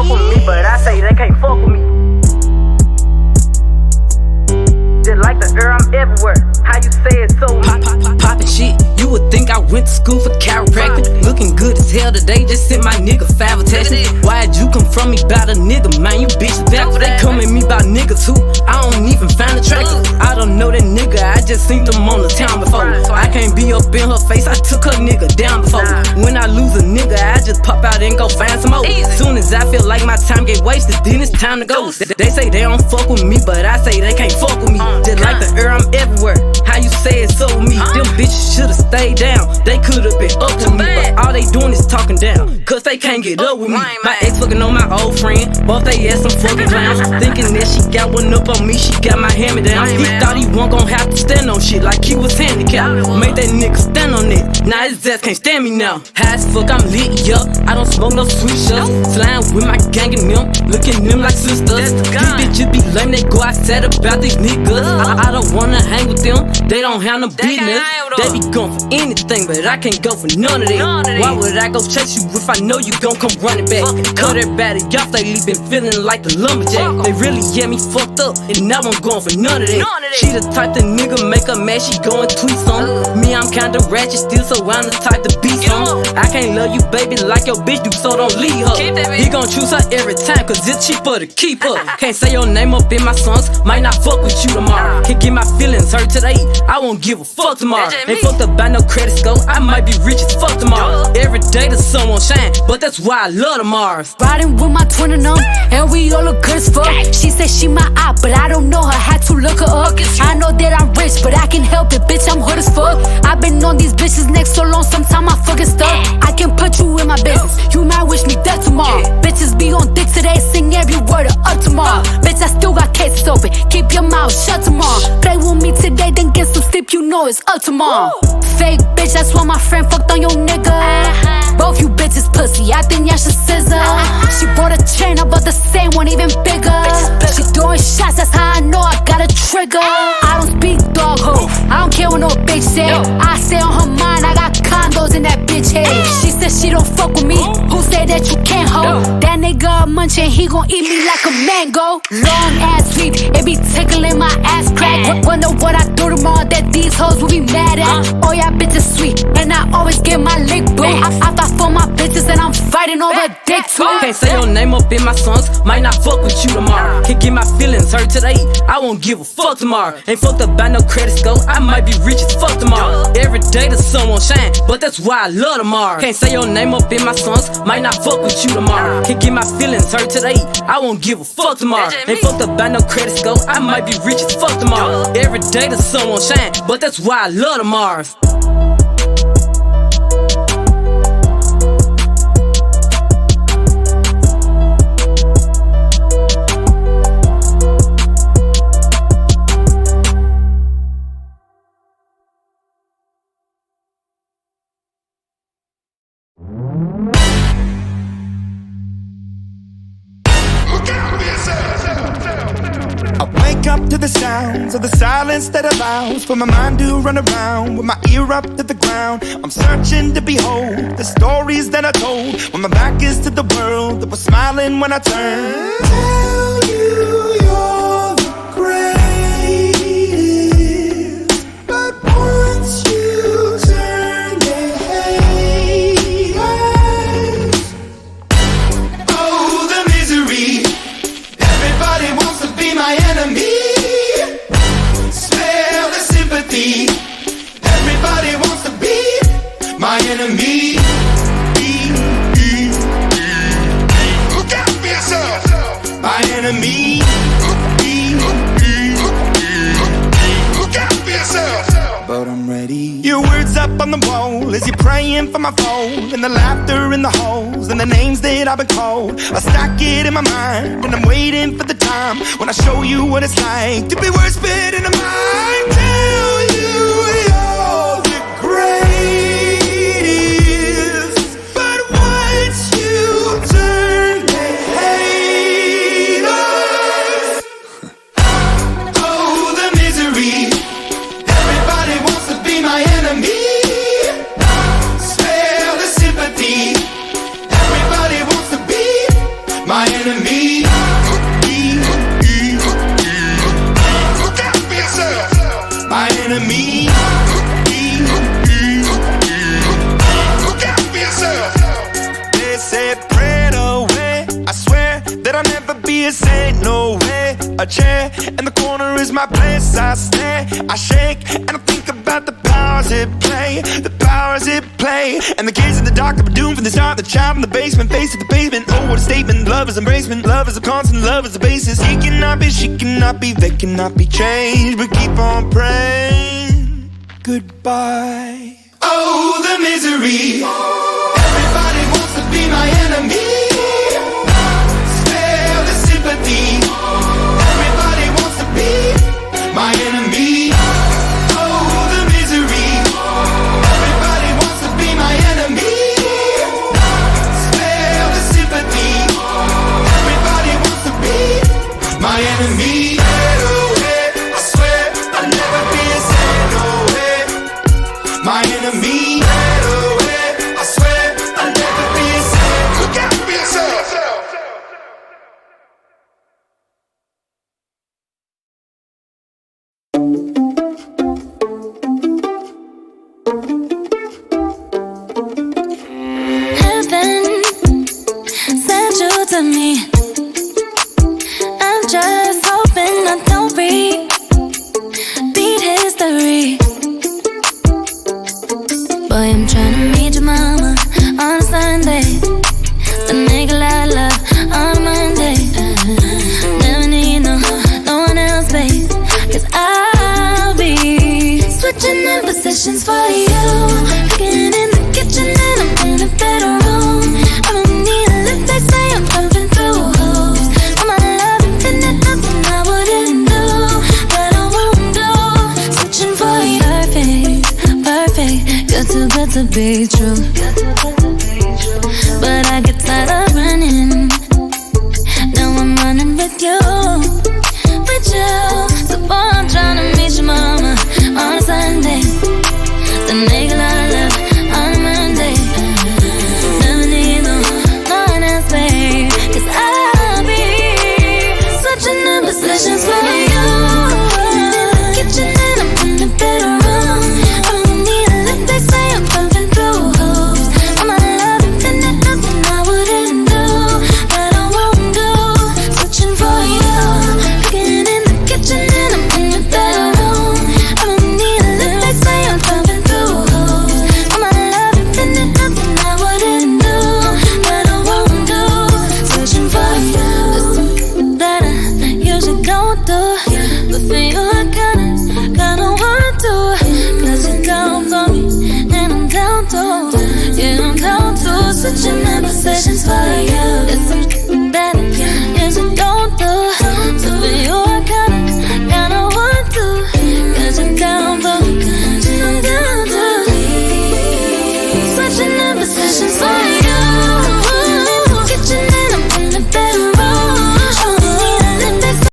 fuck with me, but I say they can't fuck with me. Just like the air, I'm everywhere. How you say it so Poppin' shit, you would think I went to school for chiropractic. Looking good as hell today, just sent my nigga 5 attachments. Why'd you come from me about a nigga, man? You bitches back. They come at me about niggas who I don't even find attractive. I don't know that nigga, I just seen them on the town before. I can't be up in her face, I took her nigga down before. When I lose a nigga, I just pop out and go find some more. Soon as I feel like my time get wasted, then it's time to go. They say they don't fuck with me, but I say they can't fuck with me. Just like the air, I'm everywhere. How you say it so with me? Them bitches should've stayed down. They could've been up with me, but all they doing is talking down, cause they can't get up with me. My ex fucking on my old friend, both they ass some fucking clowns. Thinking that she got one up on me, she got my hand me down. He thought he wasn't gon' have to stand on shit like he was handicapped. Made that nigga stand on it, now his ass can't stand me now. High as fuck, I'm lit, yup. I don't smoke no sweet shots. Flying with my gang and them, looking at them like sisters. These bitches be lame, they go outside about these niggas. I don't wanna hang with them, they don't have no business. They be going for anything, but I can't go for none of it. Why would I go chase you if I know you gon' come running back? Cut everybody off, lately been feeling like the lumberjack. They really get me fucked up, and now I'm going for none of that. She the type that nigga make her mad, she go and tweet on. Me, I'm kinda ratchet still, so I'm the type to be some. I can't love you, baby, like your bitch do, so don't leave her. He gon' choose her every time, cause it's cheaper to keep her. Can't say your name up in my songs, might not fuck with you tomorrow. Can't get my feelings hurt today, I won't give a fuck tomorrow. Ain't fucked up by no credit score, I might be rich as fuck tomorrow. Every day the sun won't shine, but that's why I love tomorrow. Riding with my twin and them, and we all look good as fuck. She said she my eye, but I don't know her, had to look her up. I know that I'm rich, but I can help it, bitch, I'm hood as fuck. I've been on these bitches next so long, sometime I fucking stuck. I can put you in my business, you might wish me dead tomorrow. Bitches be on dick today, sing every word of up tomorrow. Bitch, I still got cases open, keep your mouth shut tomorrow. Play with me today, then get some sleep, you know it's up tomorrow. Fake bitch, that's why my friend fucked on your nigga. Both you bitches pussy, I think y'all should scissor. She bought a chain, I bought the same one, even bigger. She throwing shots, that's how I know I got a trigger. I don't speak dog ho, I don't care what no bitch say. I say on her mind, I got condos in that bitch head. She said she don't fuck with me, who said that you can't hold? That nigga munchin', he gon' eat me like a mango. Long ass sleep, it be tickling my ass crack. Wonder what I do tomorrow that these hoes will be mad at. Oh yeah, bitches sweet, and I always get my lick boo. I fight for my bitches and I'm fighting over dick too. Can't say your name up in my songs, might not fuck with you tomorrow. Can't get my feelings hurt today, I won't give a fuck tomorrow. Ain't fucked up by no credit score, I might be rich as fuck tomorrow. Every day the sun won't shine, but that's why I love tomorrow. Can't say your name up in my songs, might not fuck with you tomorrow. Can't get my feelings hurt today, I won't give a fuck tomorrow. Ain't fucked up by no credit score, I might be rich as fuck tomorrow. Every day the sun won't shine, but that's why I love tomorrow. I wake up to the sounds of the silence that allows for my mind to run around with my ear up to the ground. I'm searching to behold the stories that I told when my back is to the world that was smiling when I turned. Tell you you're the greatest, but once you turn they hate us. Oh, the misery. Everybody wants to be my enemy. Smell the sympathy. Everybody wants to be my enemy. Look out for yourself. My enemy. Look out for yourself. But I'm ready. Your words up on the wall as you're praying for my phone, and the laughter in the halls and the names that I've been called. I stack it in my mind and I'm waiting for the time when I show you what it's like to be worse fit in a mind. Tell you you're the greatest, but once you turn they hate us. Oh, the misery. Everybody wants to be my enemy. Smell the sympathy. Everybody wants to be my enemy. A chair in the corner is my place. I stare, I shake, and I think about the powers it play, the powers it play. And the kids in the dark that were doomed from the start. The child in the basement, face to the pavement. Oh, what a statement. Love is embracement. Love is a constant. Love is the basis. He cannot be, she cannot be, they cannot be changed. But keep on praying. Goodbye. Oh, the misery. Everybody wants to be my enemy. Spare the sympathy. Everybody wants to be my enemy. Oh, the misery. Everybody wants to be my enemy. Spare the sympathy. Everybody wants to be my enemy. I swear I'll never be a saint. My enemy. I swear I'll never be a saint. Look out for yourself. Heaven sent you to me. I'm just hoping I don't repeat history. Boy, I'm tryna meet your mama on a Sunday. The nigga I love on a Monday. Never need no one else, babe. Cause I'll be switching in positions for you. Cooking in the kitchen and I'm in the bedroom. I don't need a lift, they say I'm pumping through holes. For my love infinite, nothing I wouldn't do, that I won't do. Switching for you, perfect, you're too good to be true. But I get tired of running. Now I'm running with you, with you. So boy, I'm tryna meet your mama on a Sunday. The nigga I love on a Monday. Never need no one else, babe. Cause I'll be switching in positions for you. In the kitchen and I'm in the bedroom. I don't need a lift, they say I'm pumping through holes. For my love infinite, nothing I wouldn't do, that I won't do. Switching for you. Cooking in the kitchen and I'm in the bedroom. I don't need a lift, they say I'm pumping through holes. For my love infinite, nothing I wouldn't do, that I won't do. Switching for you. There's something that I usually don't do, but for you I kinda wanna do. Cause you're down for me and I'm down too. Yeah, I'm down to switching in positions for you.